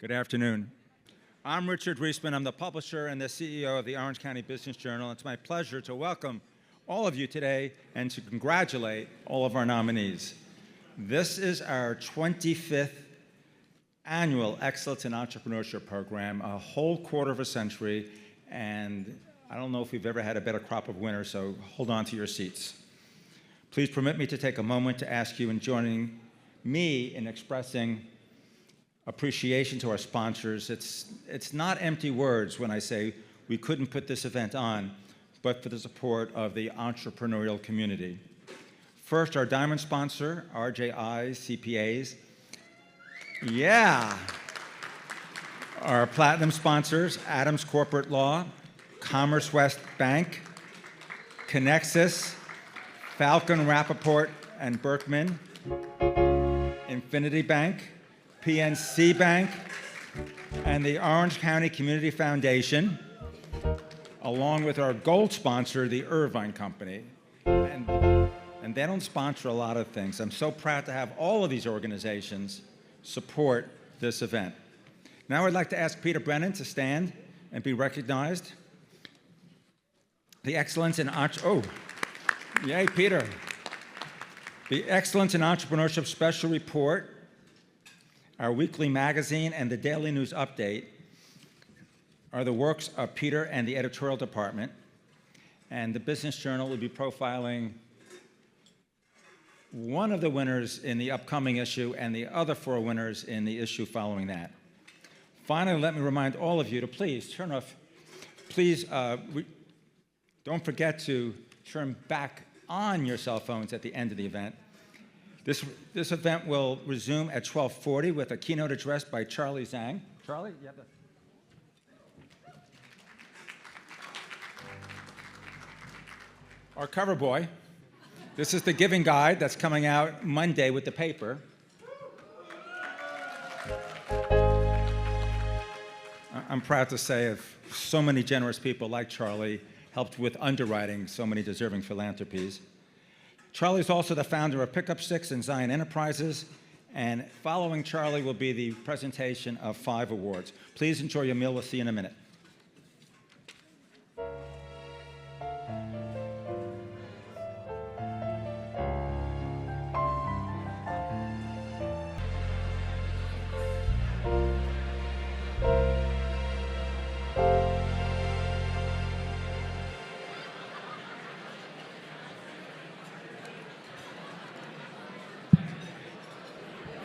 Good afternoon. I'm Richard Reisman. I'm the publisher and the CEO of the Orange County Business Journal. It's my pleasure to welcome all of you today and to congratulate all of our nominees. This is our 25th annual Excellence in Entrepreneurship program, a whole quarter of a century, and I don't know if we've ever had a better crop of winners, so hold on to your seats. Please permit me to take a moment to ask you in joining me in expressing appreciation to our sponsors. It's not empty words when I say we couldn't put this event on, but for the support of the entrepreneurial community. First, our diamond sponsor, RJI CPAs. Yeah. Our platinum sponsors, Adams Corporate Law, CommerceWest Bank, Conexus, Falcon, Rappaport, and Berkman, Infinity Bank, PNC Bank, and the Orange County Community Foundation, along with our gold sponsor, the Irvine Company. And they don't sponsor a lot of things. I'm so proud to have all of these organizations support this event. Now I'd like to ask Peter Brennan to stand and be recognized. The Excellence in yay, Peter. The Excellence in Entrepreneurship Special Report, our weekly magazine, and the Daily News Update are the works of Peter and the editorial department. And the Business Journal will be profiling one of the winners in the upcoming issue and the other 4 winners in the issue following that. Finally, let me remind all of you to please don't forget to turn back on your cell phones at the end of the event. This event will resume at 12:40 with a keynote address by Charlie Zhang. Charlie, you have the... Our cover boy. This is the Giving Guide that's coming out Monday with the paper. I'm proud to say of so many generous people like Charlie helped with underwriting so many deserving philanthropies. Charlie is also the founder of Pickup Stix and Zion Enterprises, and following Charlie will be the presentation of 5 awards. Please enjoy your meal. We'll see you in a minute.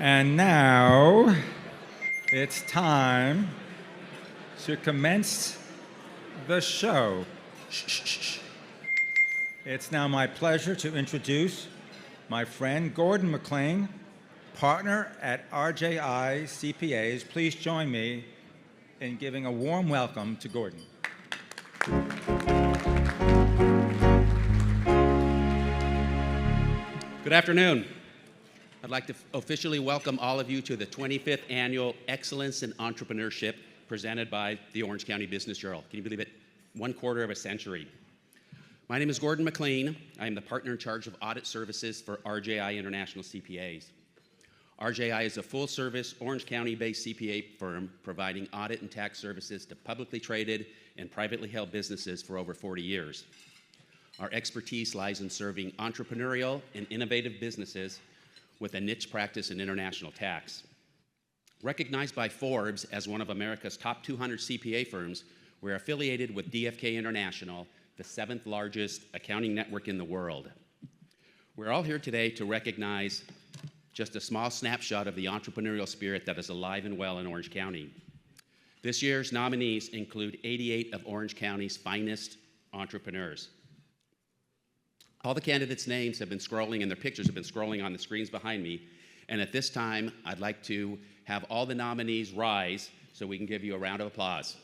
And now it's time to commence the show. It's now my pleasure to introduce my friend Gordon McLean, partner at RJI CPAs. Please join me in giving a warm welcome to Gordon. Good afternoon. I'd like to officially welcome all of you to the 25th Annual Excellence in Entrepreneurship presented by the Orange County Business Journal. Can you believe it? 1/4 of a century. My name is Gordon McLean. I am the partner in charge of audit services for RJI International CPAs. RJI is a full-service Orange County-based CPA firm providing audit and tax services to publicly traded and privately held businesses for over 40 years. Our expertise lies in serving entrepreneurial and innovative businesses with a niche practice in international tax. Recognized by Forbes as one of America's top 200 CPA firms, we're affiliated with DFK International, the 7th largest accounting network in the world. We're all here today to recognize just a small snapshot of the entrepreneurial spirit that is alive and well in Orange County. This year's nominees include 88 of Orange County's finest entrepreneurs. All the candidates' names have been scrolling and their pictures have been scrolling on the screens behind me. And at this time, I'd like to have all the nominees rise so we can give you a round of applause.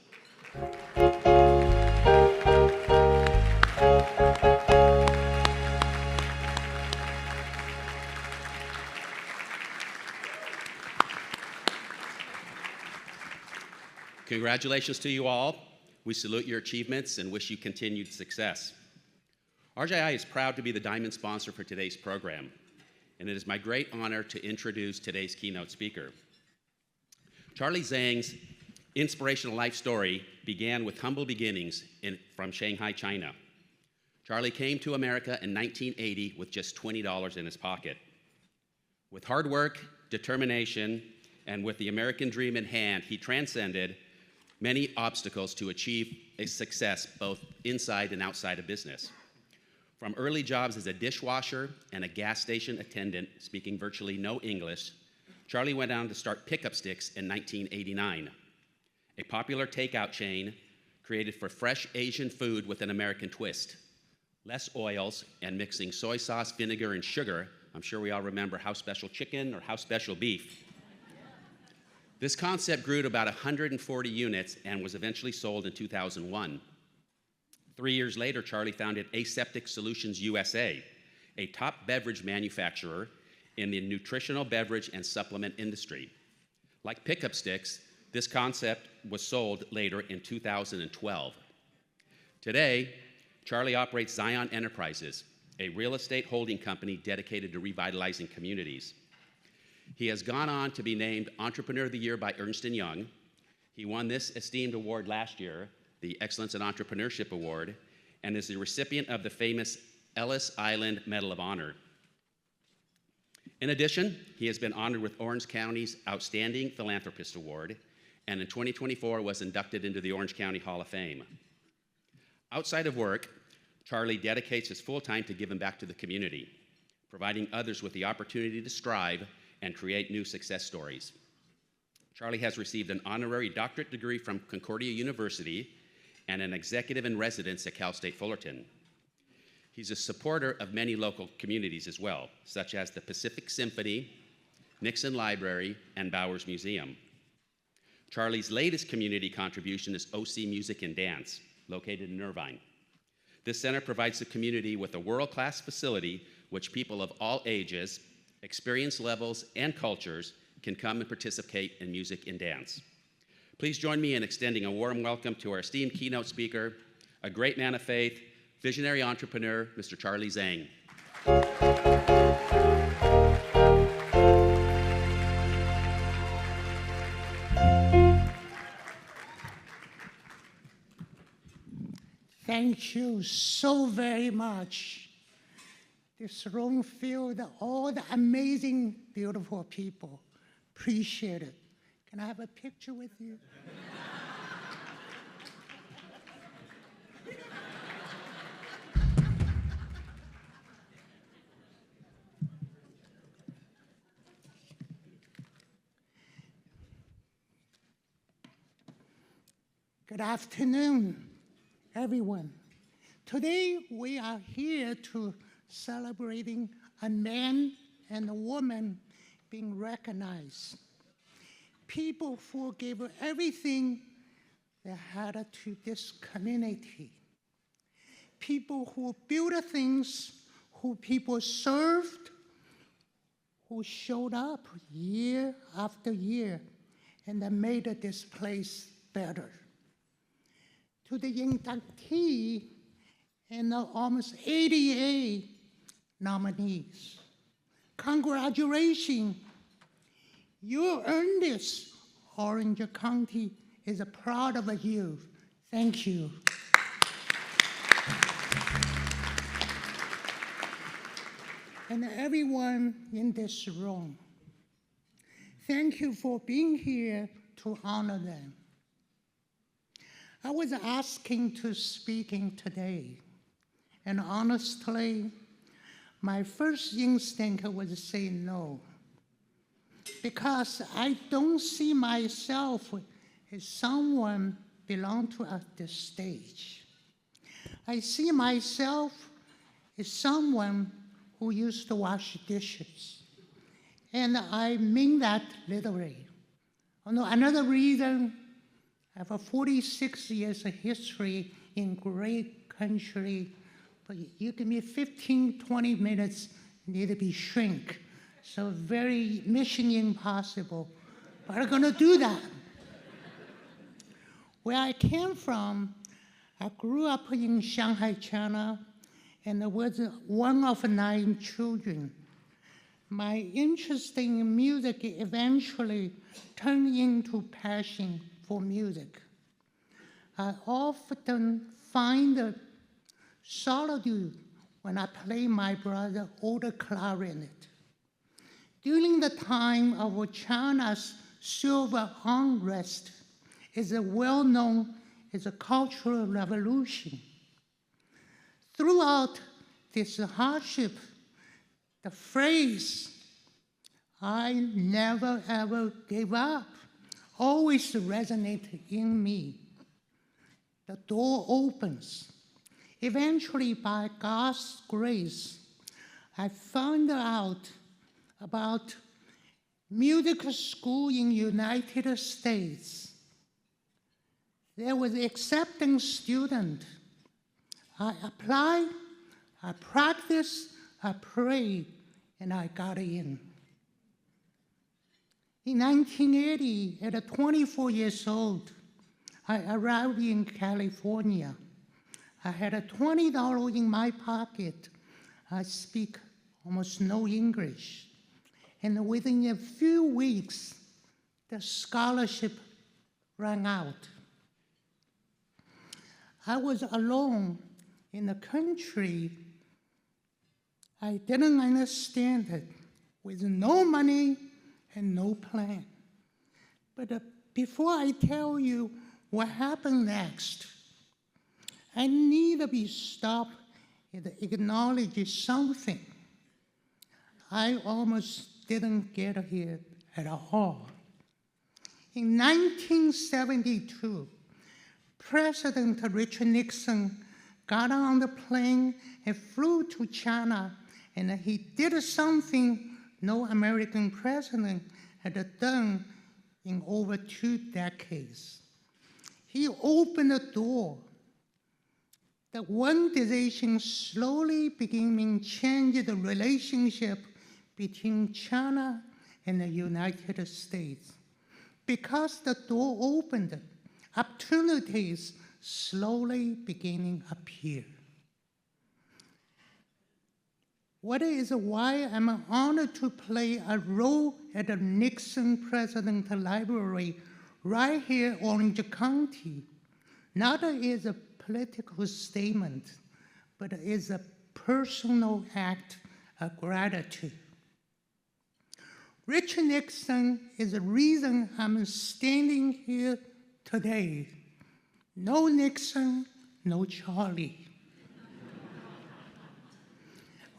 Congratulations to you all. We salute your achievements and wish you continued success. RJI is proud to be the diamond sponsor for today's program, and it is my great honor to introduce today's keynote speaker. Charlie Zhang's inspirational life story began with humble beginnings from Shanghai, China. Charlie came to America in 1980 with just $20 in his pocket. With hard work, determination, and with the American dream in hand, he transcended many obstacles to achieve a success both inside and outside of business. From early jobs as a dishwasher and a gas station attendant, speaking virtually no English, Charlie went on to start Pickup Stix in 1989, a popular takeout chain created for fresh Asian food with an American twist. Less oils and mixing soy sauce, vinegar, and sugar. I'm sure we all remember House Special Chicken or House Special Beef. This concept grew to about 140 units and was eventually sold in 2001. 3 years later, Charlie founded Aseptic Solutions USA, a top beverage manufacturer in the nutritional beverage and supplement industry. Like Pickup Stix, this concept was sold later in 2012. Today, Charlie operates Zion Enterprises, a real estate holding company dedicated to revitalizing communities. He has gone on to be named Entrepreneur of the Year by Ernst & Young. He won this esteemed award last year, the Excellence in Entrepreneurship Award, and is the recipient of the famous Ellis Island Medal of Honor. In addition, he has been honored with Orange County's Outstanding Philanthropist Award, and in 2024 was inducted into the Orange County Hall of Fame. Outside of work, Charlie dedicates his full time to giving back to the community, providing others with the opportunity to strive and create new success stories. Charlie has received an honorary doctorate degree from Concordia University and an executive in residence at Cal State Fullerton. He's a supporter of many local communities as well, such as the Pacific Symphony, Nixon Library, and Bowers Museum. Charlie's latest community contribution is OC Music and Dance, located in Irvine. This center provides the community with a world-class facility which people of all ages, experience levels, and cultures can come and participate in music and dance. Please join me in extending a warm welcome to our esteemed keynote speaker, a great man of faith, visionary entrepreneur, Mr. Charlie Zhang. Thank you so very much. This room filled all the amazing, beautiful people. Appreciate it. Can I have a picture with you? Good afternoon, everyone. Today we are here to celebrating a man and a woman being recognized. People who gave everything they had to this community. People who built things, who people served, who showed up year after year and they made this place better. To the inductee and the almost 88 nominees, congratulations. You earned this. Orange County is proud of you. Thank you. And everyone in this room, thank you for being here to honor them. I was asking to speaking today, and honestly, my first instinct was to say no, because I don't see myself as someone belong to this stage. I see myself as someone who used to wash dishes, and I mean that literally. Another reason, I have a 46 years of history in great country, but you give me 15, 20 minutes, need to be shrink. So very mission impossible, but I'm gonna do that. Where I came from, I grew up in Shanghai, China, and I was one of 9 children. my interest in music eventually turned into passion for music. I often find solitude when I play my brother's older clarinet. During the time of China's civil unrest, is well known as a cultural revolution. Throughout this hardship, the phrase, "I never ever gave up," always resonated in me. The door opens. Eventually, by God's grace, I found out about music school in United States. There was accepting student. I applied, I practiced, I prayed, and I got in. In 1980, at 24 years old, I arrived in California. I had $20 in my pocket. I speak almost no English. And within a few weeks, the scholarship ran out. I was alone in the country. I didn't understand it, with no money and no plan. But before I tell you what happened next, I need to be stopped and acknowledge something. I almost didn't get here at all. In 1972, President Richard Nixon got on the plane and flew to China, and he did something no American president had done in over 2 decades. He opened the door. The one decision slowly beginning to change the relationship between China and the United States. Because the door opened, opportunities slowly beginning to appear. What is why I'm honored to play a role at the Nixon President Library right here in Orange County, not as a political statement, but as a personal act of gratitude. Richard Nixon is the reason I'm standing here today. No Nixon, no Charlie.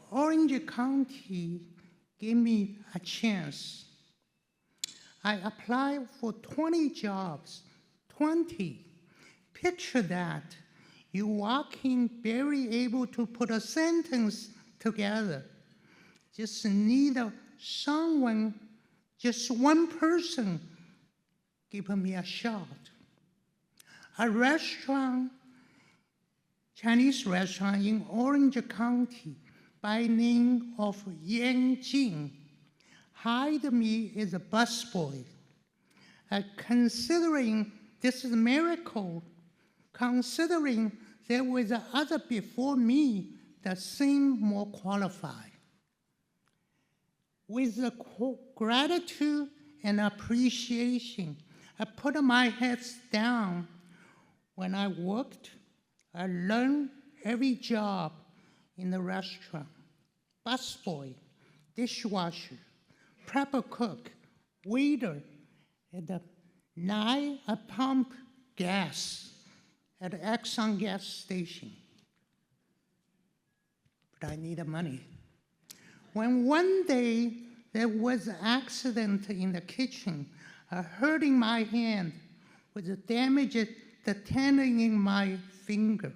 Orange County gave me a chance. I applied for 20 jobs, 20. Picture that. You walk in barely able to put a sentence together. Just need someone, just one person, give me a shot. A restaurant, Chinese restaurant in Orange County by name of Yan Jing hired me as a busboy. Considering this is a miracle, considering there was other before me that seemed more qualified. With the gratitude and appreciation, I put my head down. When I worked, I learned every job in the restaurant: busboy, dishwasher, prepper cook, waiter, and now I pump gas at the Exxon gas station. But I needed money. When one day there was an accident in the kitchen, hurting my hand with a damaged tendon in my finger.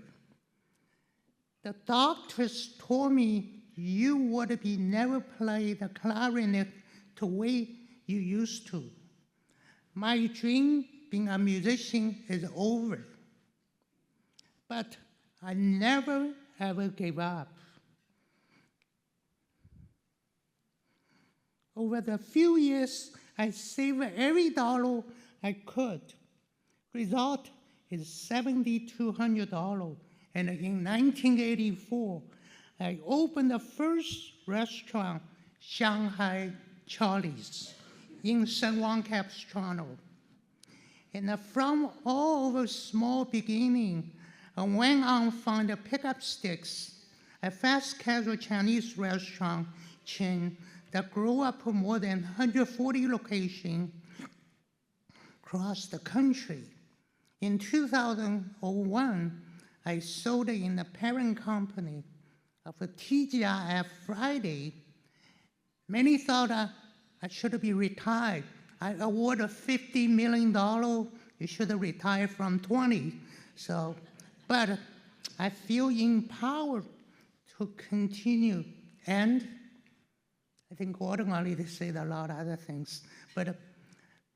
The doctors told me you would be never play the clarinet the way you used to. My dream being a musician is over. But I never ever gave up. Over the few years, I saved every dollar I could. Result is $7,200. And in 1984, I opened the first restaurant Shanghai Charlie's in San Juan Capistrano. And from all over small beginning, I went on found a pickup Stix, a fast casual Chinese restaurant chain that grew up to more than 140 locations across the country. In 2001, I sold it in the parent company of a TGIF Friday. Many thought I should be retired. I awarded $50 million. You should have retired from 20. So, but I feel empowered to continue. And I think Gordon already said a lot of other things. But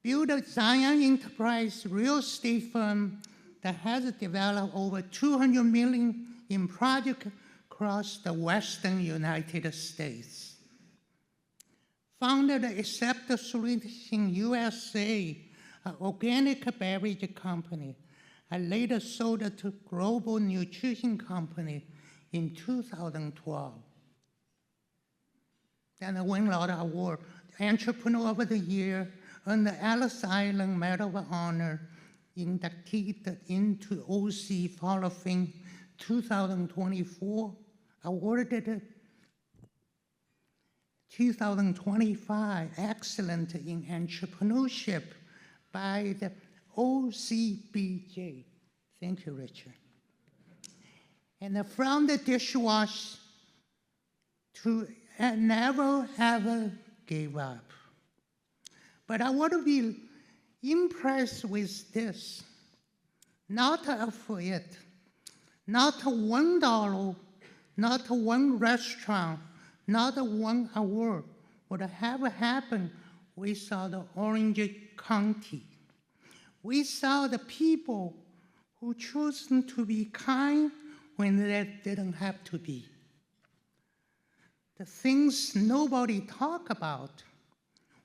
build a Zion Enterprise real estate firm that has developed over $200 million in projects across the Western United States. Founded Accept Solution USA, an organic beverage company. I later sold it to Global Nutrition Company in 2012. Then I won a lot of awards. Entrepreneur of the Year, earned the Ellis Island Medal of Honor, inducted into OC Hall of Fame 2024, awarded 2025 Excellent in Entrepreneurship by the OCBJ. Thank you, Richard. And from the dishwash to never ever gave up. But I want to be impressed with this. Not for it, not $1, not one restaurant, not one award would have happened. We saw the Orange County. We saw the people who chose to be kind when they didn't have to be. The things nobody talk about.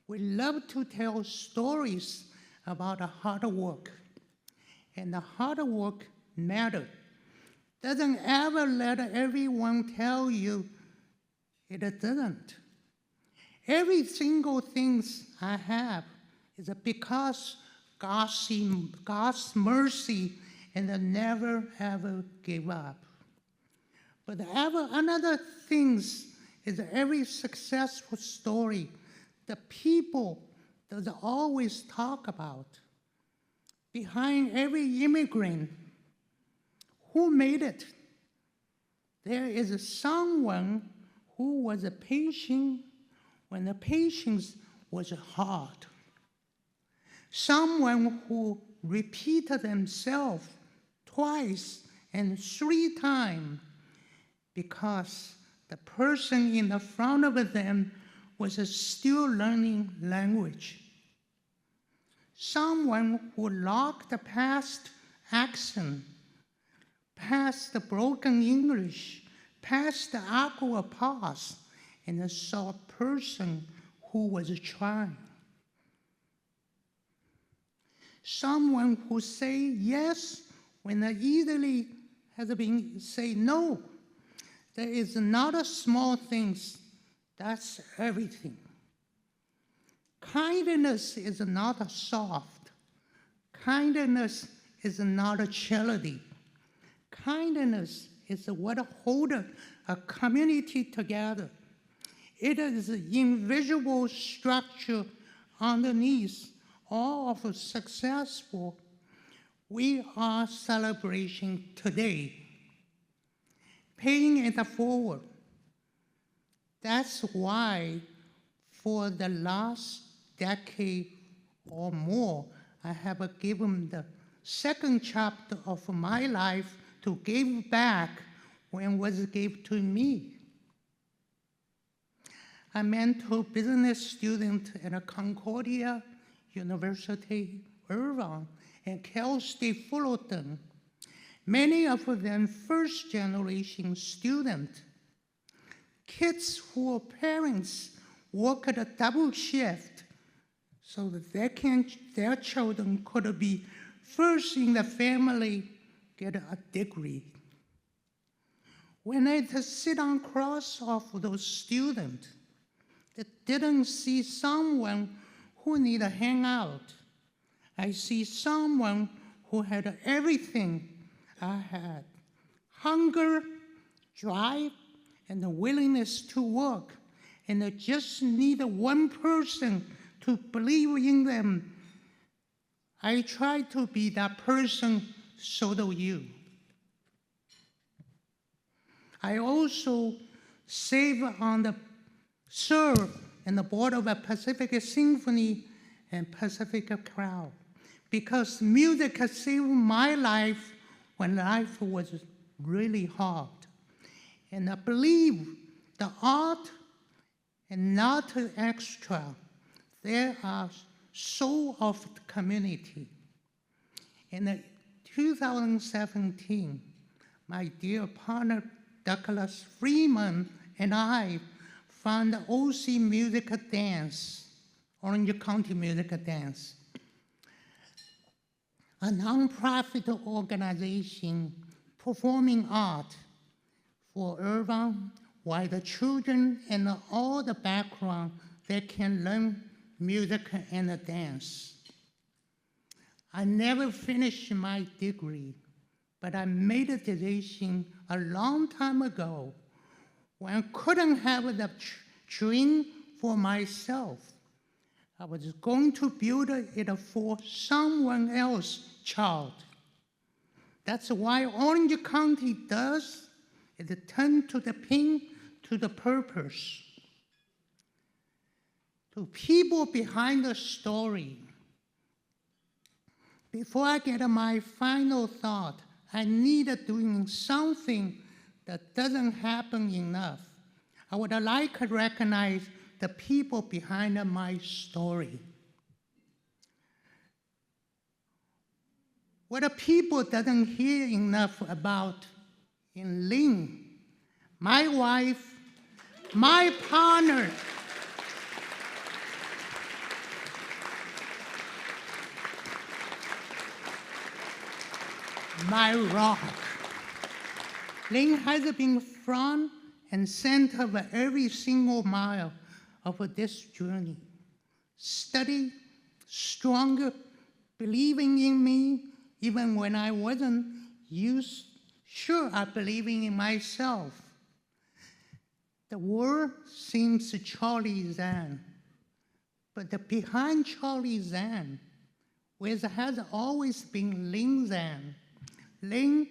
We love to tell stories about the hard work. And the hard work matters. Doesn't ever let everyone tell you it doesn't. Every single thing I have is because God's mercy and I never ever give up. But another thing is every successful story, the people that always talk about. Behind every immigrant, who made it? There is someone who was a patient when the patience was hard. Someone who repeated themselves twice and 3 times because the person in the front of them was still learning language. Someone who locked past accent, past the broken English, past the awkward pause, and saw a person who was trying. Someone who say yes when they easily has been say no. There is not a small things, that's everything. Kindness is not a soft. Kindness is not a charity. Kindness is what holds a community together. It is an invisible structure underneath all of successful we are celebrating today. Paying it forward. That's why for the last decade or more, I have given the second chapter of my life to give back when it was given to me. I mentor business students at Concordia University, Irvine, and Cal State Fullerton. Many of them first-generation students. Kids whose parents work at a double shift so that their children could be first in the family, get a degree. When I sit on cross of those students, didn't see someone who needed a hangout. I see someone who had everything I had: hunger, drive, and the willingness to work. And they just need one person to believe in them. I try to be that person, so do you. I also serve on the board of a Pacific Symphony and Pacific Crowd, because music has saved my life when life was really hard. And I believe the art and not extra, they are soul of the community. In 2017, my dear partner Douglas Freeman and I found the OC Music Dance, Orange County Music Dance, a nonprofit organization performing art for Irvine, while the children and all the background, they can learn music and dance. I never finished my degree, but I made a decision a long time ago when I couldn't have the dream for myself. I was going to build it for someone else's child. That's why Orange County does is turn to the pin, to the purpose. To people behind the story. Before I get my final thought, I need doing something that doesn't happen enough. I would like to recognize the people behind my story. What the people doesn't hear enough about in Lynn, my wife, my partner, my rock. Lynn has been front and center of every single mile of this journey. Steady, stronger, believing in me, even when I wasn't sure I believing in myself. The word seems Charlie Zhang, but behind Charlie Zhang has always been Lynn Zhang. Lynn,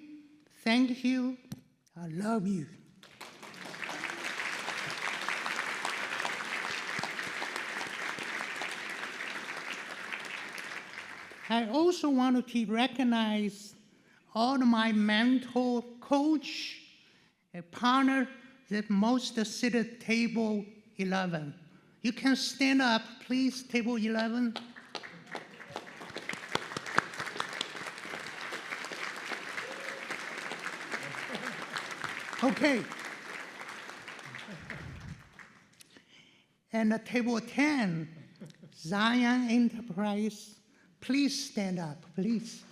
thank you. I love you. I also want to recognize all of my mentor, coach, and partner that most sit at table 11. You can stand up, please, table 11. Okay. And table 10, Zion Enterprise. Please stand up, please.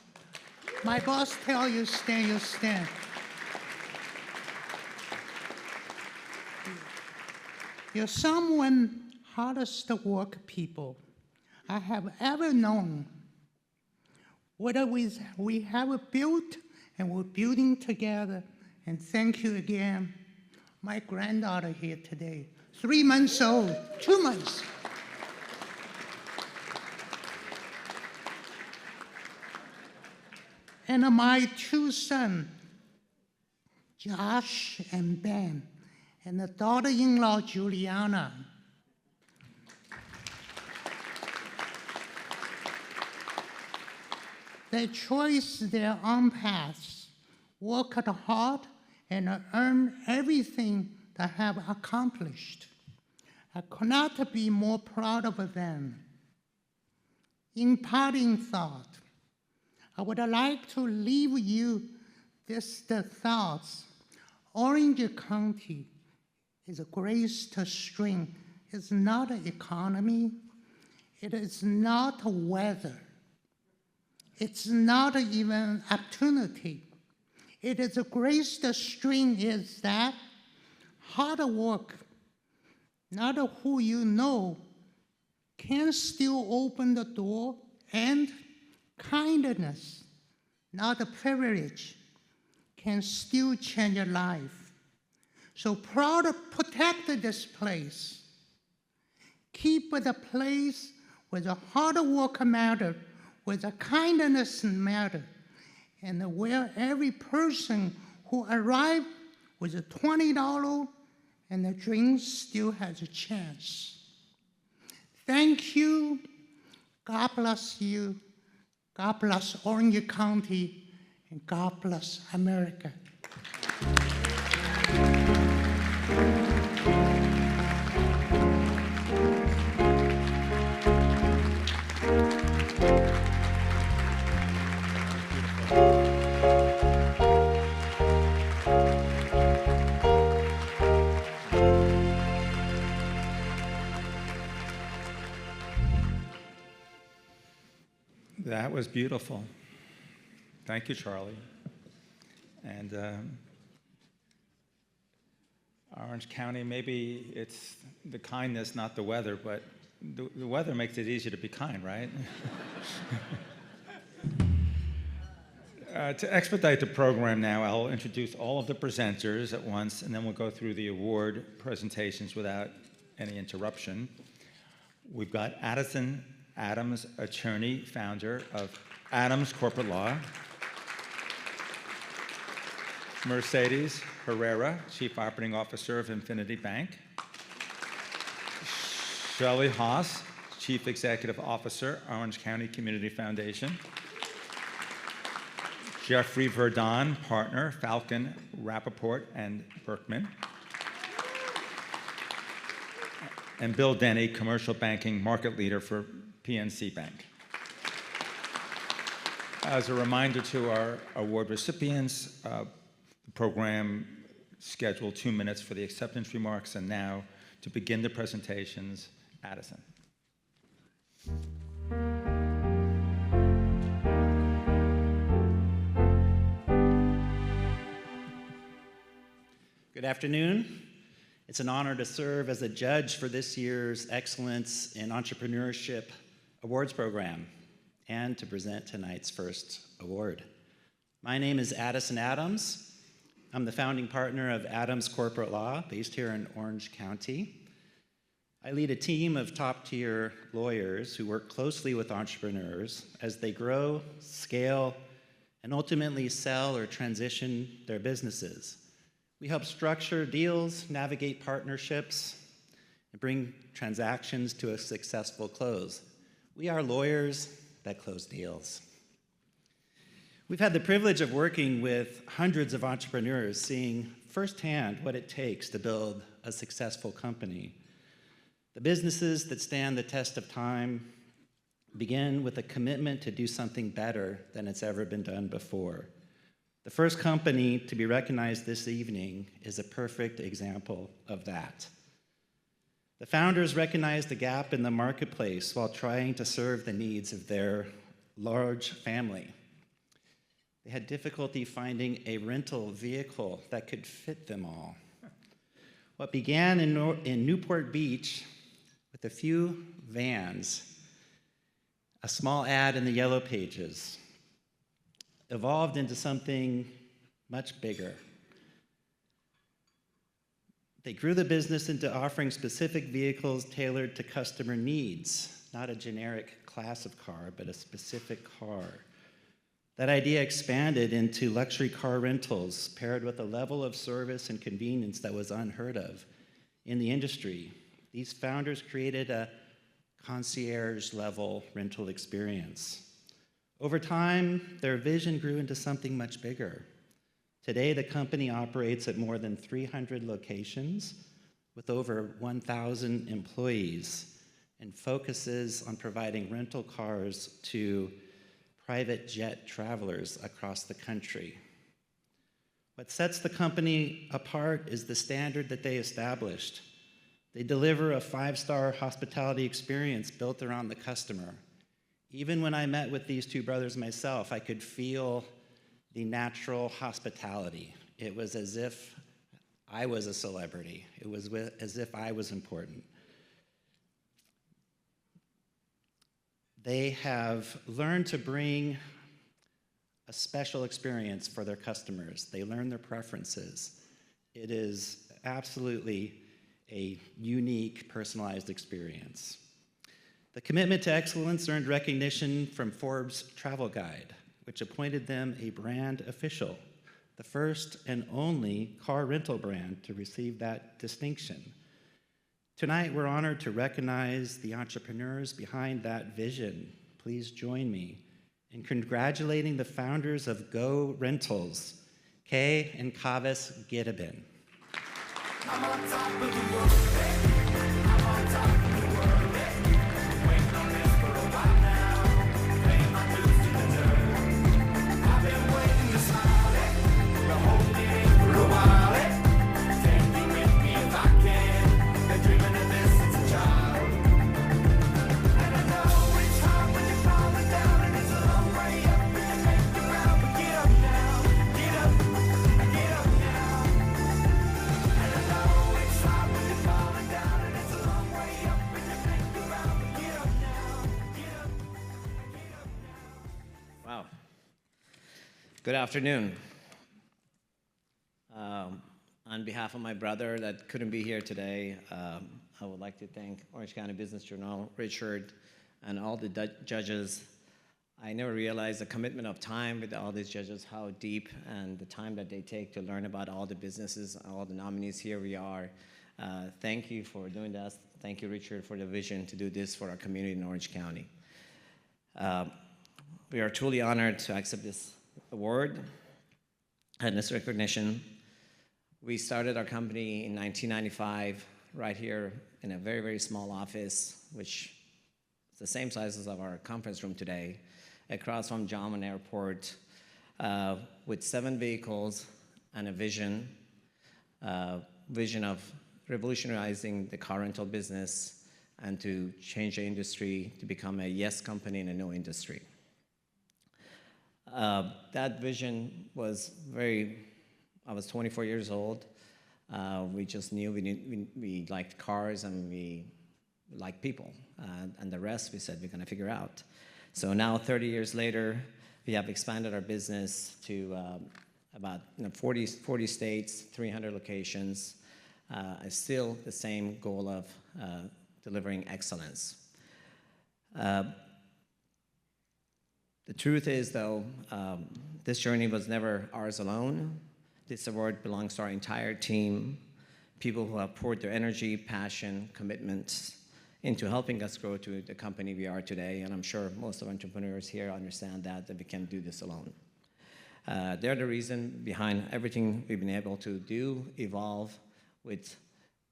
My boss tell you stand, you stand. You're someone hardest work people I have ever known. What we have built and we're building together. And thank you again. My granddaughter here today, 3 months old, 2 months. And my two sons, Josh and Ben, and the daughter-in-law, Juliana. They chose their own paths, worked hard, and earned everything they have accomplished. I could not be more proud of them. In parting thought, I would like to leave you the thoughts. Orange County is a great strength. It's not an economy. It is not weather. It's not even opportunity. It is a great strength is that hard work, not who you know, can still open the door, and kindness, not a privilege, can still change a life. So proud to protect this place. Keep the place where the hard work matter, where the kindness matter, and where every person who arrived with a $20 and the dream still has a chance. Thank you. God bless you. God bless Orange County, and God bless America. That was beautiful. Thank you, Charlie. And Orange County, maybe it's the kindness, not the weather, but the weather makes it easier to be kind, right? To expedite the program now, I'll introduce all of the presenters at once, and then we'll go through the award presentations without any interruption. We've got Addison Adams, attorney, founder of Adams Corporate Law. Mercedes Herrera, Chief Operating Officer of Infinity Bank. Shelley Haas, Chief Executive Officer, Orange County Community Foundation. Jeffrey Verdon, Partner, Falcon, Rappaport, and Berkman. And Bill Denny, Commercial Banking Market Leader for PNC Bank. As a reminder to our award recipients, the program scheduled 2 minutes for the acceptance remarks, and now to begin the presentations, Addison. Good afternoon. It's an honor to serve as a judge for this year's Excellence in Entrepreneurship Awards program and to present tonight's first award. My name is Addison Adams. I'm the founding partner of Adams Corporate Law, based here in Orange County. I lead a team of top-tier lawyers who work closely with entrepreneurs as they grow, scale, and ultimately sell or transition their businesses. We help structure deals, navigate partnerships, and bring transactions to a successful close. We are lawyers that close deals. We've had the privilege of working with hundreds of entrepreneurs, seeing firsthand what it takes to build a successful company. The businesses that stand the test of time begin with a commitment to do something better than it's ever been done before. The first company to be recognized this evening is a perfect example of that. The founders recognized the gap in the marketplace while trying to serve the needs of their large family. They had difficulty finding a rental vehicle that could fit them all. What began in Newport Beach with a few vans, a small ad in the Yellow Pages, evolved into something much bigger. They grew the business into offering specific vehicles tailored to customer needs, not a generic class of car, but a specific car. That idea expanded into luxury car rentals, paired with a level of service and convenience that was unheard of in the industry. These founders created a concierge-level rental experience. Over time, their vision grew into something much bigger. Today, the company operates at more than 300 locations with over 1,000 employees and focuses on providing rental cars to private jet travelers across the country. What sets the company apart is the standard that they established. They deliver a 5-star hospitality experience built around the customer. Even when I met with these two brothers myself, I could feel the natural hospitality. It was as if I was a celebrity. It was as if I was important. They have learned to bring a special experience for their customers. They learn their preferences. It is absolutely a unique, personalized experience. The commitment to excellence earned recognition from Forbes Travel Guide, which appointed them a brand official, the first and only car rental brand to receive that distinction. Tonight, we're honored to recognize the entrepreneurs behind that vision. Please join me in congratulating the founders of Go Rentals, Kaye and Kavous Gitibin. I'm on top of the world, I'm on top of the world, waiting on this for a while now, paying my dues to the dirt. I've been waiting to smile, the whole day for a while, take me with me if I can, been dreaming of this since a child. And I know it's hard when you're falling down, and it's a long way up, and you make it round, but get up now, get up now. And I know it's hard when you're falling down, and it's a long way up, and you make it round, but get up now, get up now. Wow. Good afternoon. On behalf of my brother that couldn't be here today, I would like to thank Orange County Business Journal, Richard, and all the judges. I never realized the commitment of time with all these judges, how deep and the time that they take to learn about all the businesses, all the nominees. Here we are. Thank you for doing that. Thank you, Richard, for the vision to do this for our community in Orange County. We are truly honored to accept this award and this recognition. We started our company in 1995 right here in a very, very small office, which is the same size as our conference room today, across from Jarman Airport, with 7 vehicles and a vision of revolutionizing the car rental business and to change the industry to become a yes company in a no industry. That vision was I was 24 years old. We just knew we liked cars and we liked people. And the rest we said we're gonna figure out. So now 30 years later, we have expanded our business to about 40 states, 300 locations. Still the same goal of delivering excellence. The truth is, though, this journey was never ours alone. This award belongs to our entire team, people who have poured their energy, passion, commitment into helping us grow to the company we are today. And I'm sure most of entrepreneurs here understand that we can't do this alone. They're the reason behind everything we've been able to do, evolve with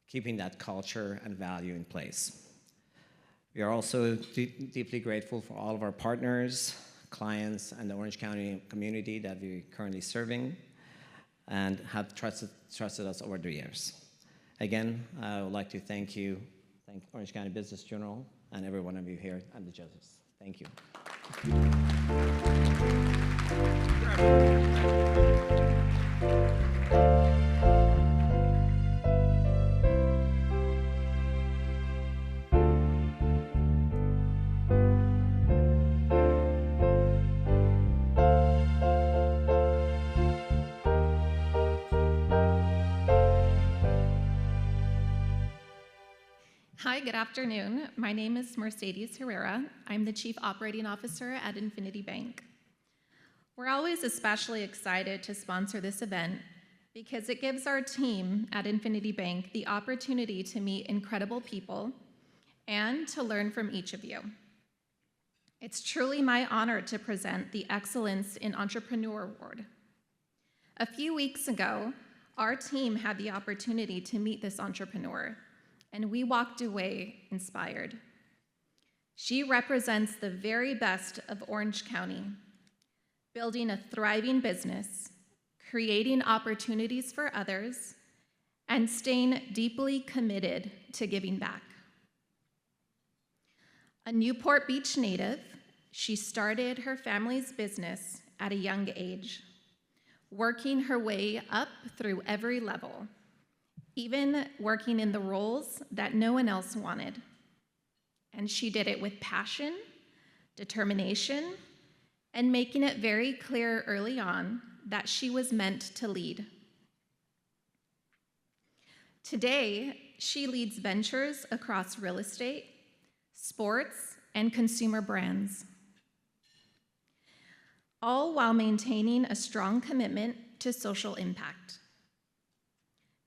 keeping that culture and value in place. We are also deeply grateful for all of our partners, clients, and the Orange County community that we're currently serving and have trusted us over the years. Again, I would like to thank Orange County Business Journal and every one of you here and the judges. Thank you. Hi, good afternoon. My name is Mercedes Herrera. I'm the Chief Operating Officer at Infinity Bank. We're always especially excited to sponsor this event because it gives our team at Infinity Bank the opportunity to meet incredible people and to learn from each of you. It's truly my honor to present the Excellence in Entrepreneur Award. A few weeks ago, our team had the opportunity to meet this entrepreneur, and we walked away inspired. She represents the very best of Orange County, building a thriving business, creating opportunities for others, and staying deeply committed to giving back. A Newport Beach native, she started her family's business at a young age, working her way up through every level, even working in the roles that no one else wanted. And she did it with passion, determination, and making it very clear early on that she was meant to lead. Today, she leads ventures across real estate, sports, and consumer brands, all while maintaining a strong commitment to social impact.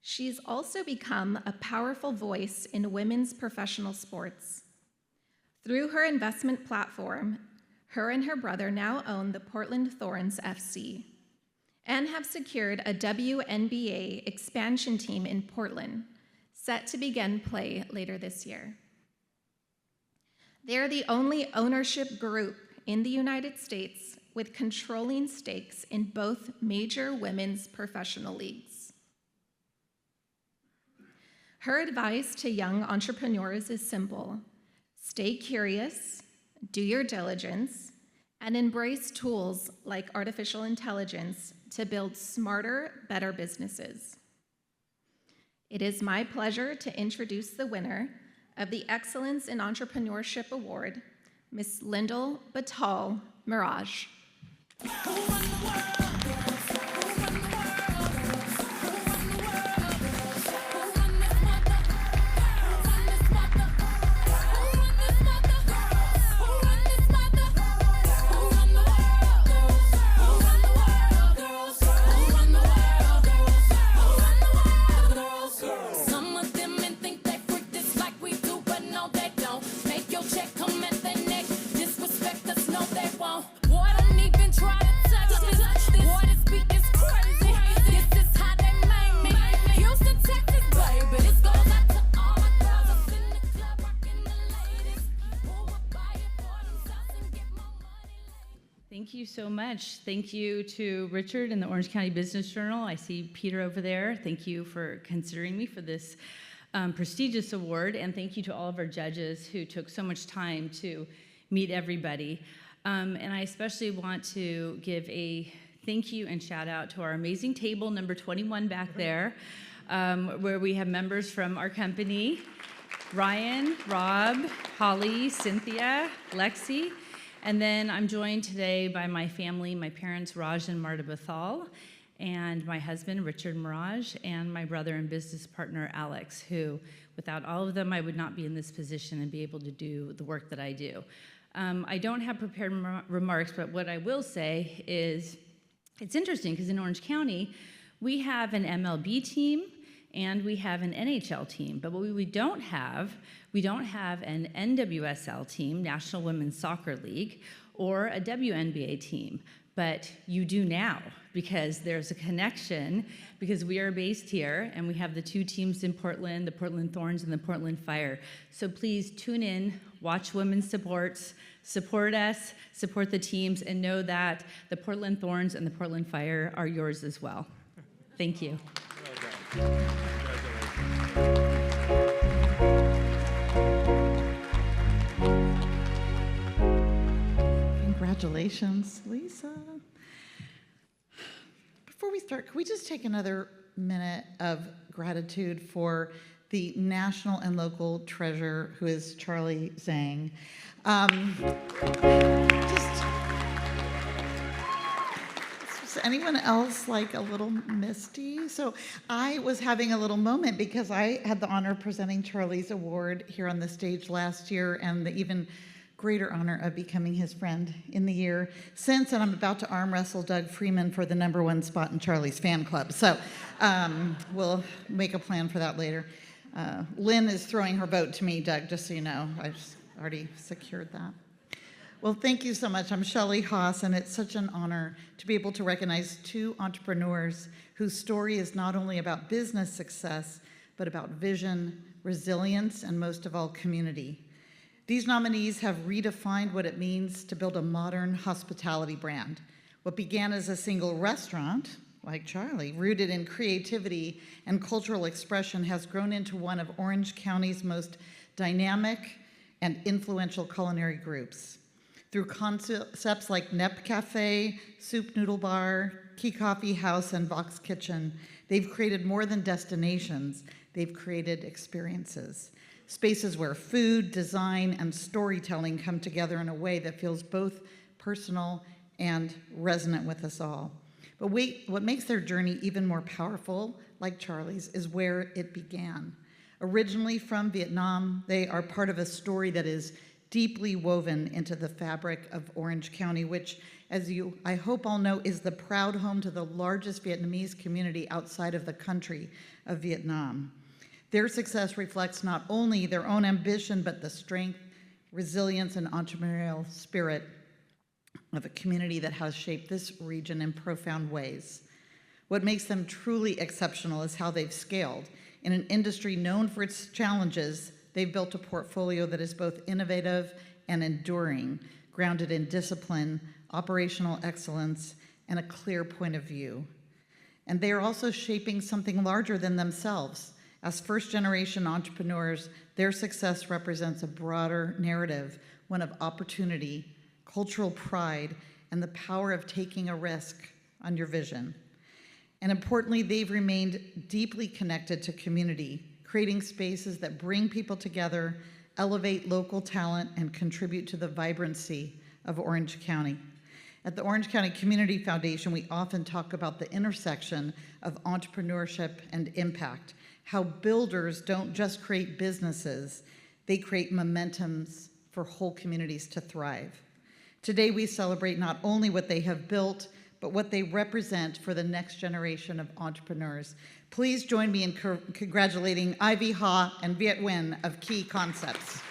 She's also become a powerful voice in women's professional sports. Through her investment platform, her and her brother now own the Portland Thorns FC and have secured a WNBA expansion team in Portland, set to begin play later this year. They're the only ownership group in the United States with controlling stakes in both major women's professional leagues. Her advice to young entrepreneurs is simple: stay curious, do your diligence, and embrace tools like artificial intelligence to build smarter, better businesses. It is my pleasure to introduce the winner of the Excellence in Entrepreneurship Award, Ms. Lyndall Bhathal, Merage. Thank you so much. Thank you to Richard and the Orange County Business Journal. I see Peter over there. Thank you for considering me for this prestigious award, and thank you to all of our judges who took so much time to meet everybody. And I especially want to give a thank you and shout out to our amazing table, number 21 back there, where we have members from our company, Ryan, Rob, Holly, Cynthia, Lexi. And then I'm joined today by my family, my parents, Raj and Marta Bhathal, and my husband, Richard Merage, and my brother and business partner, Alex, who, without all of them, I would not be in this position and be able to do the work that I do. I don't have prepared remarks, but what I will say is it's interesting because in Orange County, we have an MLB team and we have an NHL team, but what we don't have an NWSL team, National Women's Soccer League, or a WNBA team. But you do now, because there's a connection, because we are based here, and we have the two teams in Portland, the Portland Thorns and the Portland Fire. So please tune in, watch Women's Sports, support us, support the teams, and know that the Portland Thorns and the Portland Fire are yours as well. Thank you. Well done. Congratulations, Lisa. Before we start, could we just take another minute of gratitude for the national and local treasurer, who is Charlie Zhang. Is anyone else like a little misty? So I was having a little moment because I had the honor of presenting Charlie's award here on the stage last year, and the even greater honor of becoming his friend in the year since, and I'm about to arm wrestle Doug Freeman for the #1 spot in Charlie's fan club. So we'll make a plan for that later. Lynn is throwing her vote to me, Doug, just so you know. I've already secured that. Well, thank you so much. I'm Shelley Haas, and it's such an honor to be able to recognize two entrepreneurs whose story is not only about business success, but about vision, resilience, and most of all, community. These nominees have redefined what it means to build a modern hospitality brand. What began as a single restaurant, like Charlie, rooted in creativity and cultural expression, has grown into one of Orange County's most dynamic and influential culinary groups. Through concepts like Nep Cafe, Soup Noodle Bar, Key Coffee House and Vox Kitchen, they've created more than destinations, they've created experiences. Spaces where food, design, and storytelling come together in a way that feels both personal and resonant with us all. But what makes their journey even more powerful, like Charlie's, is where it began. Originally from Vietnam, they are part of a story that is deeply woven into the fabric of Orange County, which, as you, I hope all know, is the proud home to the largest Vietnamese community outside of the country of Vietnam. Their success reflects not only their own ambition, but the strength, resilience, and entrepreneurial spirit of a community that has shaped this region in profound ways. What makes them truly exceptional is how they've scaled. In an industry known for its challenges, they've built a portfolio that is both innovative and enduring, grounded in discipline, operational excellence, and a clear point of view. And they are also shaping something larger than themselves. As first-generation entrepreneurs, their success represents a broader narrative, one of opportunity, cultural pride, and the power of taking a risk on your vision. And importantly, they've remained deeply connected to community, creating spaces that bring people together, elevate local talent, and contribute to the vibrancy of Orange County. At the Orange County Community Foundation, we often talk about the intersection of entrepreneurship and impact, how builders don't just create businesses, they create momentums for whole communities to thrive. Today, we celebrate not only what they have built, but what they represent for the next generation of entrepreneurs. Please join me in congratulating Ivy Ha and Viet Nguyen of Key Concepts.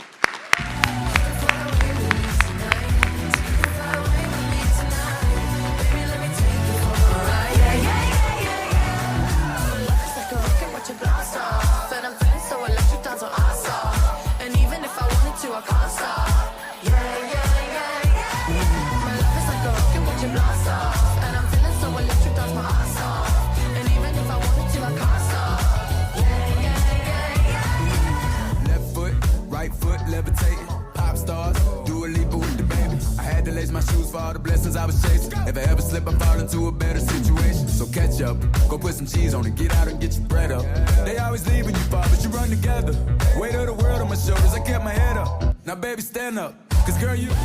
Levitating, pop stars, do a leap with the baby. I had to lace my shoes for all the blessings I was chasing. If I ever slip, I fall into a better situation. So catch up, go put some cheese on it, get out and get your bread up. They always leave when you fall, but you run together. Weight of the world on my shoulders, I kept my head up. Now baby, stand up, cause girl, you can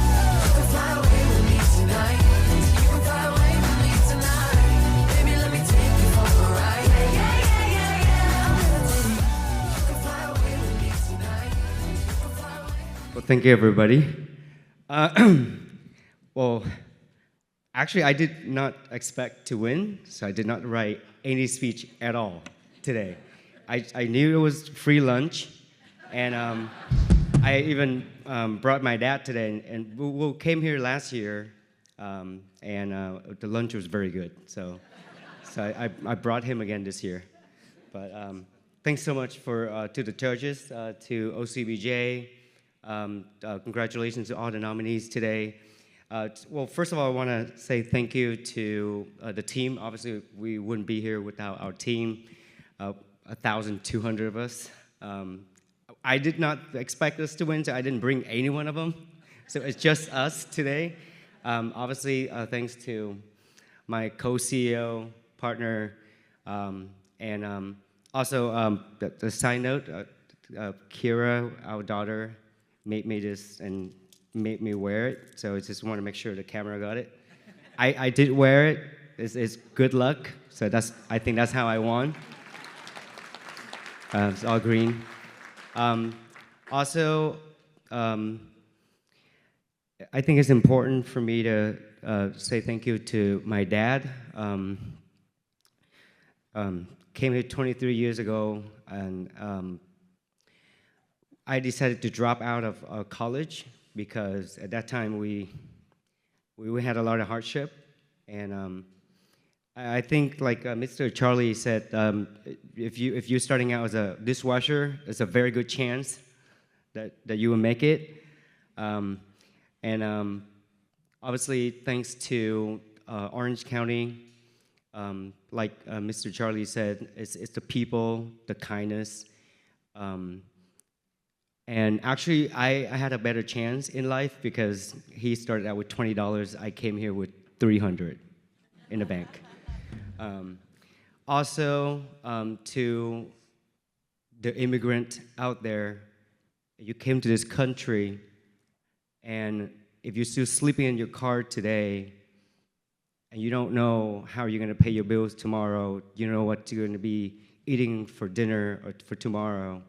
fly away with me tonight. You can fly away with me tonight. Baby, let me take you for a ride. Yeah, yeah, yeah, yeah. You can fly away with me tonight. Well, thank you, everybody. Well, actually, I did not expect to win, so I did not write any speech at all today. I knew it was free lunch, and I even brought my dad today, and we came here last year, and the lunch was very good, so I brought him again this year. But thanks so much to the judges, to OCBJ. Congratulations to all the nominees today. Well, first of all, I want to say thank you to the team. Obviously, we wouldn't be here without our team, 1,200 of us. I did not expect us to win, so I didn't bring any one of them. So it's just us today. Obviously, thanks to my co-CEO, partner, and also the side note, Kira, our daughter, made me this and made me wear it. So I just want to make sure the camera got it. I did wear it. It's good luck. So I think that's how I won. It's all green. Also, I think it's important for me to say thank you to my dad. Came here 23 years ago, and I decided to drop out of college because at that time we had a lot of hardship, and I think like Mr. Charlie said, if you're starting out as a dishwasher, there's a very good chance that you will make it, and obviously thanks to Orange County, like Mr. Charlie said, it's the people, the kindness. And actually, I had a better chance in life because he started out with $20. I came here with $300 in the bank. Also, to the immigrant out there, you came to this country, and if you're still sleeping in your car today, and you don't know how you're going to pay your bills tomorrow, you don't know what you're going to be eating for dinner or for tomorrow,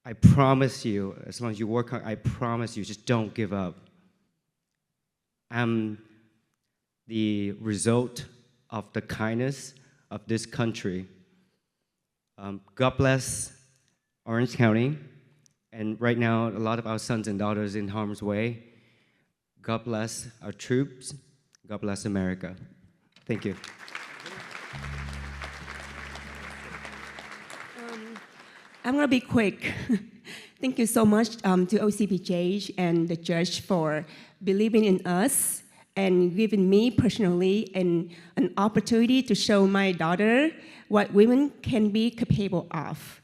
I promise you, as long as you work hard, I promise you, just don't give up. I'm the result of the kindness of this country. God bless Orange County, and right now, a lot of our sons and daughters in harm's way. God bless our troops. God bless America. Thank you. I'm going to be quick. Thank you so much to OCPJ and the judge for believing in us and giving me personally an opportunity to show my daughter what women can be capable of.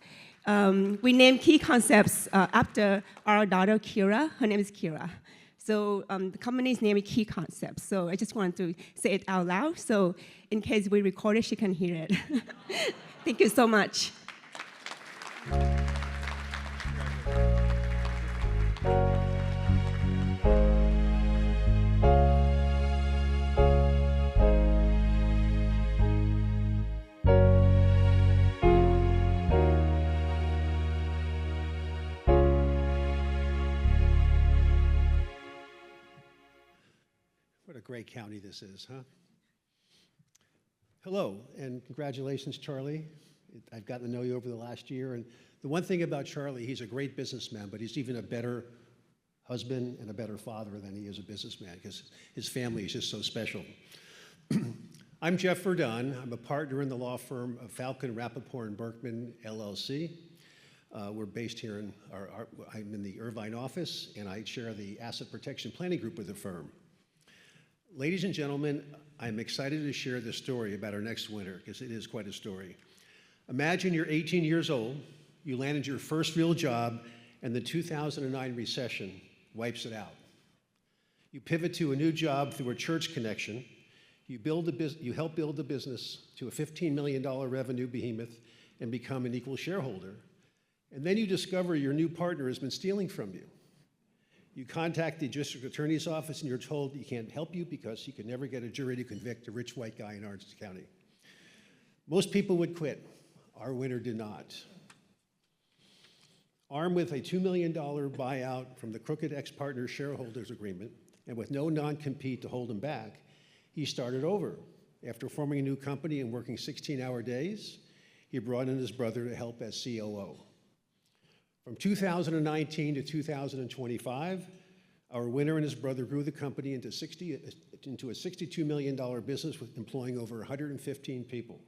We named key concepts after our daughter, Kira. Her name is Kira. So the company's name is Key Concepts. So I just wanted to say it out loud. So in case we record it, she can hear it. Thank you so much. What a great county this is, huh? Hello, and congratulations, Charlie. I've gotten to know you over the last year, and the one thing about Charlie, he's a great businessman, but he's even a better husband and a better father than he is a businessman, because his family is just so special. I'm Jeff Verdun. I'm a partner in the law firm of Falcon, Rappaport, and Berkman, LLC. We're based here I'm in the Irvine office, and I chair the asset protection planning group of the firm. Ladies and gentlemen, I'm excited to share this story about our next winner, because it is quite a story. Imagine you're 18 years old, you landed your first real job, and the 2009 recession wipes it out. You pivot to a new job through a church connection. You help build a business to a $15 million revenue behemoth and become an equal shareholder. And then you discover your new partner has been stealing from you. You contact the district attorney's office and you're told he can't help you because he could never get a jury to convict a rich white guy in Orange County. Most people would quit. Our winner did not. Armed with a $2 million buyout from the crooked ex-partner shareholders agreement and with no non-compete to hold him back, he started over. After forming a new company and working 16-hour days, he brought in his brother to help as COO. From 2019 to 2025, our winner and his brother grew the company into a $62 million business with employing over 115 people.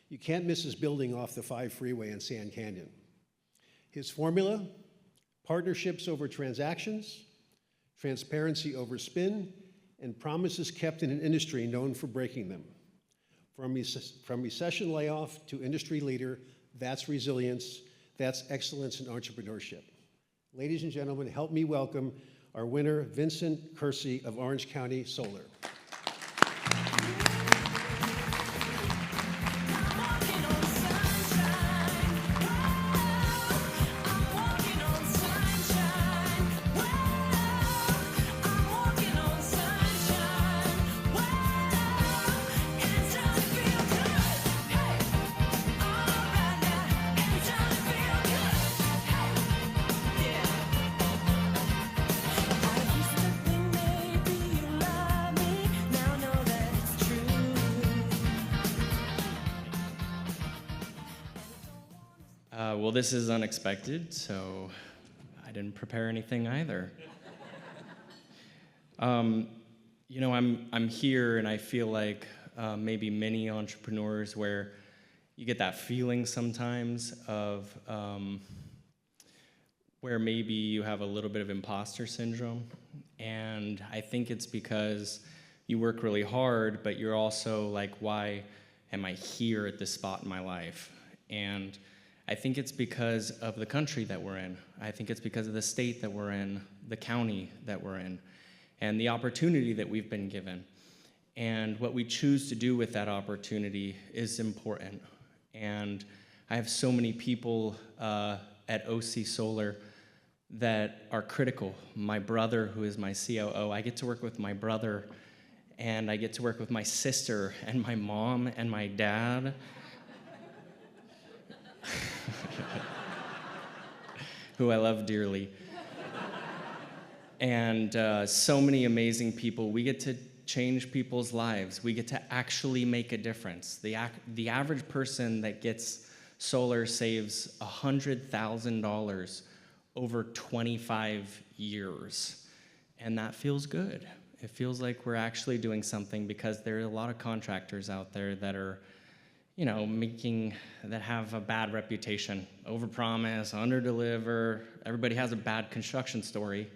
You can't miss his building off the 5 freeway in Sand Canyon. His formula: partnerships over transactions, transparency over spin, and promises kept in an industry known for breaking them. From recession layoff to industry leader, that's resilience, that's excellence in entrepreneurship. Ladies and gentlemen, help me welcome our winner, Vincent Curcie of Orange County Solar. Well, this is unexpected, so I didn't prepare anything either. You know, I'm here, and I feel like maybe many entrepreneurs where you get that feeling sometimes of where maybe you have a little bit of imposter syndrome, and I think it's because you work really hard, but you're also like, why am I here at this spot in my life? And I think it's because of the country that we're in. I think it's because of the state that we're in, the county that we're in, and the opportunity that we've been given. And what we choose to do with that opportunity is important. And I have so many people at OC Solar that are critical. My brother, who is my COO, I get to work with my brother, and I get to work with my sister and my mom and my dad. Who I love dearly. And so many amazing people. We get to change people's lives. We get to actually make a difference. The average person that gets solar saves $100,000 over 25 years. And that feels good. It feels like we're actually doing something, because there are a lot of contractors out there that are, that have a bad reputation. Overpromise, underdeliver. Everybody has a bad construction story.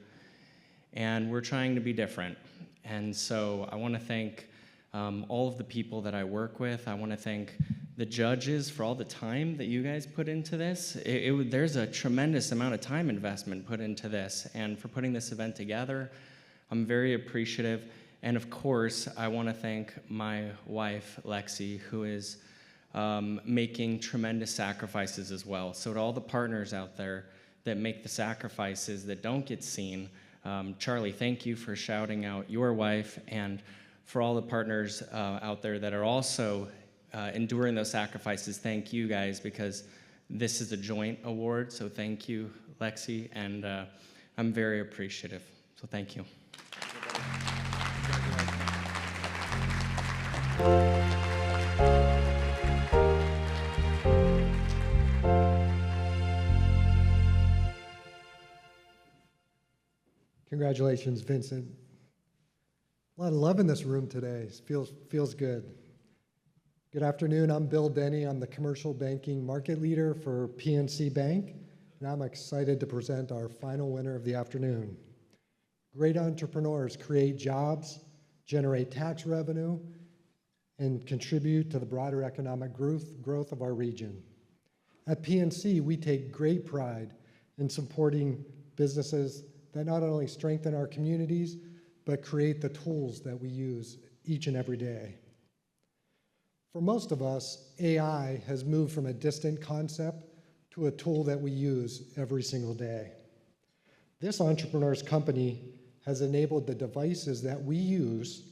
And we're trying to be different. And so I want to thank all of the people that I work with. I want to thank the judges for all the time that you guys put into this. There's a tremendous amount of time investment put into this, and for putting this event together, I'm very appreciative. And of course, I want to thank my wife, Lexi, who is making tremendous sacrifices as well. So to all the partners out there that make the sacrifices that don't get seen, Charlie, thank you for shouting out your wife, and for all the partners out there that are also enduring those sacrifices, thank you guys, because this is a joint award, so thank you, Lexi, and I'm very appreciative, so thank you. Congratulations, Vincent. A lot of love in this room today. It feels good. Good afternoon. I'm Bill Denny. I'm the commercial banking market leader for PNC Bank, and I'm excited to present our final winner of the afternoon. Great entrepreneurs create jobs, generate tax revenue, and contribute to the broader economic growth of our region. At PNC, we take great pride in supporting businesses that not only strengthen our communities, but create the tools that we use each and every day. For most of us, AI has moved from a distant concept to a tool that we use every single day. This entrepreneur's company has enabled the devices that we use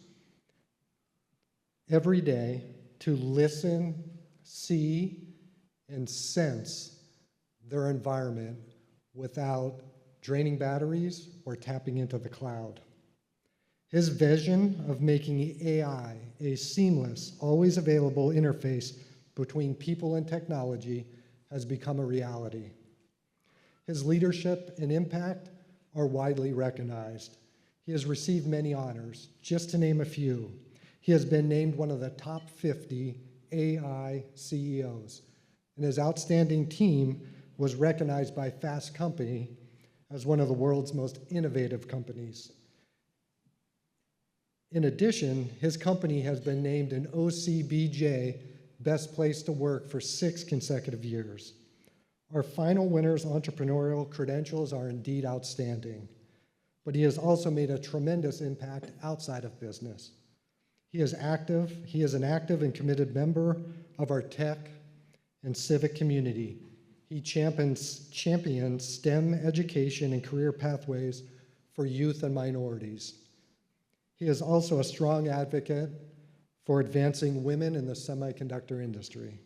every day to listen, see, and sense their environment without draining batteries or tapping into the cloud. His vision of making AI a seamless, always available interface between people and technology has become a reality. His leadership and impact are widely recognized. He has received many honors. Just to name a few, he has been named one of the top 50 AI CEOs, and his outstanding team was recognized by Fast Company as one of the world's most innovative companies. In addition, his company has been named an OCBJ Best Place to Work for 6 consecutive years. Our final winner's entrepreneurial credentials are indeed outstanding, but he has also made a tremendous impact outside of business. He is an active and committed member of our tech and civic community. He champions STEM education and career pathways for youth and minorities. He is also a strong advocate for advancing women in the semiconductor industry.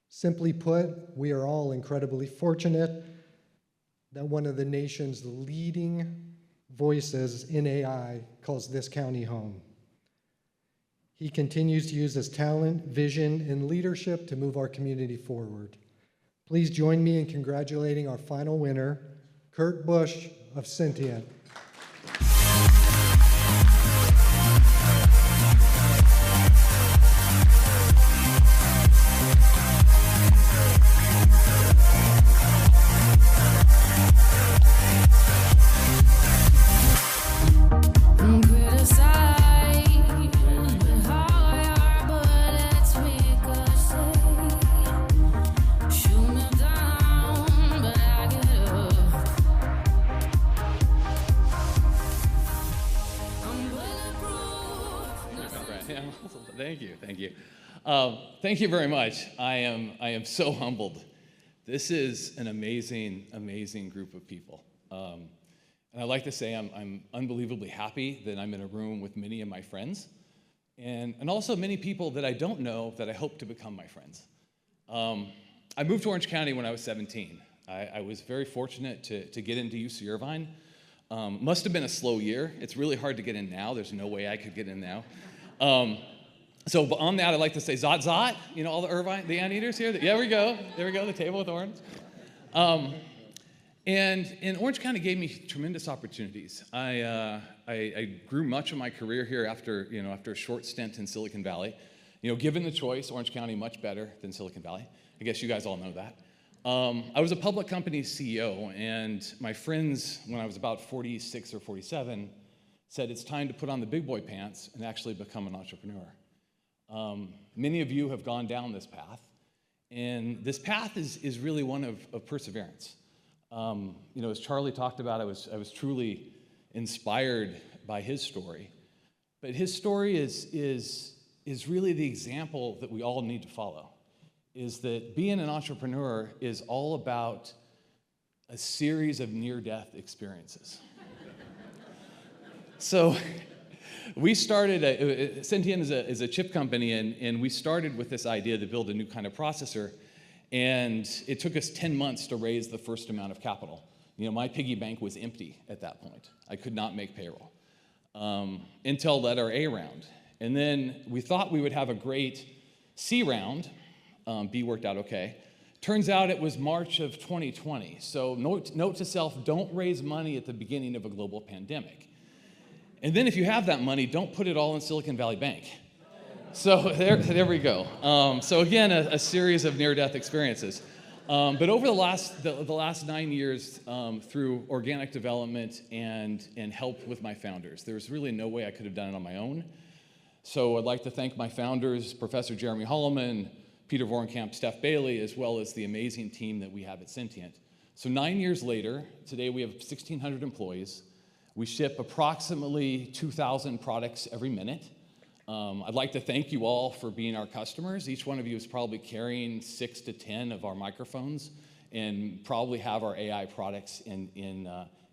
Simply put, we are all incredibly fortunate that one of the nation's leading voices in AI calls this county home. He continues to use his talent, vision, and leadership to move our community forward. Please join me in congratulating our final winner, Kurt Busch of Syntiant. Thank you, thank you. Thank you very much. I am so humbled. This is an amazing, amazing group of people. And I'd like to say I'm unbelievably happy that I'm in a room with many of my friends, and also many people that I don't know that I hope to become my friends. I moved to Orange County when I was 17. I was very fortunate to get into UC Irvine. Must have been a slow year. It's really hard to get in now. There's no way I could get in now. So on that, I'd like to say zot zot. You know, all the Irvine, the anteaters here. Yeah, there we go. There we go, the table with orange. And Orange County gave me tremendous opportunities. I grew much of my career here after a short stint in Silicon Valley. You know, given the choice, Orange County much better than Silicon Valley. I guess you guys all know that. I was a public company CEO, and my friends, when I was about 46 or 47, said it's time to put on the big boy pants and actually become an entrepreneur. Many of you have gone down this path, and this path is really one of perseverance. You know, as Charlie talked about, I was truly inspired by his story, but his story is really the example that we all need to follow. Is that being an entrepreneur is all about a series of near-death experiences. So we started, Syntiant is a chip company, and we started with this idea to build a new kind of processor, and it took us 10 months to raise the first amount of capital. You know, my piggy bank was empty at that point. I could not make payroll. Intel led our A round, and then we thought we would have a great C round. B worked out okay. Turns out it was March of 2020. So note to self, don't raise money at the beginning of a global pandemic. And then if you have that money, don't put it all in Silicon Valley Bank. So there we go. So again, a series of near-death experiences. But over the last 9 years, through organic development and help with my founders, there's really no way I could have done it on my own. So I'd like to thank my founders, Professor Jeremy Holloman, Peter Vorenkamp, Steph Bailey, as well as the amazing team that we have at Syntiant. So 9 years later, today we have 1,600 employees. We ship approximately 2,000 products every minute. I'd like to thank you all for being our customers. Each one of you is probably carrying 6 to 10 of our microphones and probably have our AI products in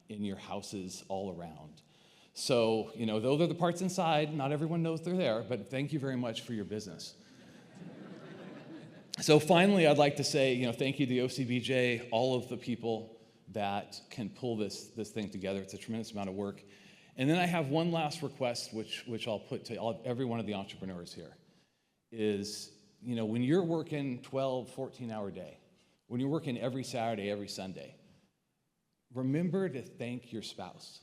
your houses all around. So, you know, those are the parts inside. Not everyone knows they're there, but thank you very much for your business. So finally, I'd like to say, you know, thank you to the OCBJ, all of the people that can pull this thing together. It's a tremendous amount of work. And then I have one last request, which I'll put to every one of the entrepreneurs here, is, you know, when you're working 12, 14-hour day, when you're working every Saturday, every Sunday, remember to thank your spouse,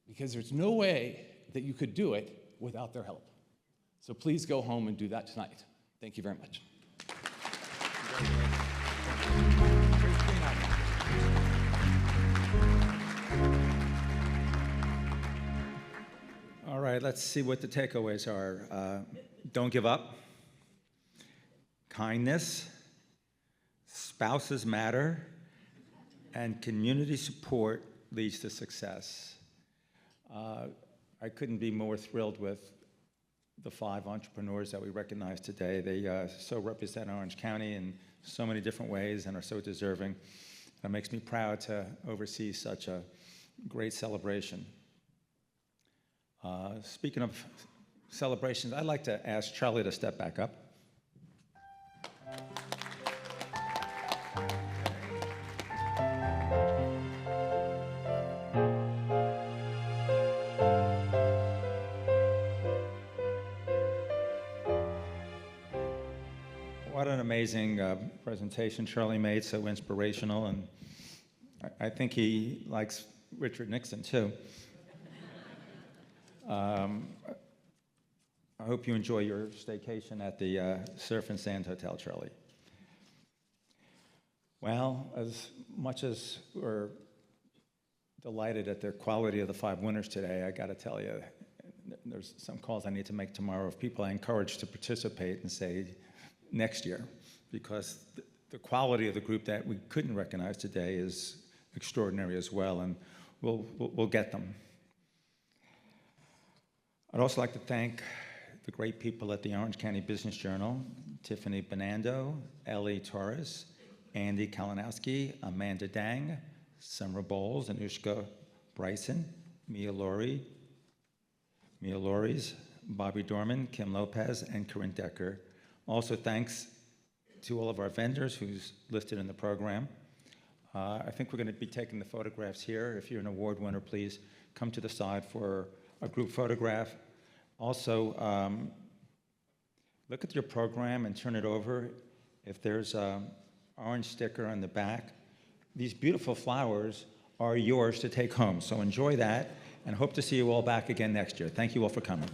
because there's no way that you could do it without their help. So please go home and do that tonight. Thank you very much. All right, let's see what the takeaways are. Don't give up. Kindness. Spouses matter. And community support leads to success. I couldn't be more thrilled with the 5 entrepreneurs that we recognize today. They so represent Orange County in so many different ways and are so deserving. It makes me proud to oversee such a great celebration. Speaking of celebrations, I'd like to ask Charlie to step back up. What an amazing presentation Charlie made, so inspirational, and I think he likes Richard Nixon too. I hope you enjoy your staycation at the Surf and Sand Hotel, Charlie. Well, as much as we're delighted at the quality of the 5 winners today, I got to tell you, there's some calls I need to make tomorrow of people I encourage to participate and say next year, because the quality of the group that we couldn't recognize today is extraordinary as well, and we'll get them. I'd also like to thank the great people at the Orange County Business Journal, Tiffany Benando, Ellie Torres, Andy Kalinowski, Amanda Dang, Summer Bowles, Anushka Bryson, Mia Lories, Bobby Dorman, Kim Lopez, and Corinne Decker. Also, thanks to all of our vendors who's listed in the program. I think we're going to be taking the photographs here. If you're an award winner, please come to the side for a group photograph. Also, look at your program and turn it over. If there's an orange sticker on the back, these beautiful flowers are yours to take home. So enjoy that, and hope to see you all back again next year. Thank you all for coming.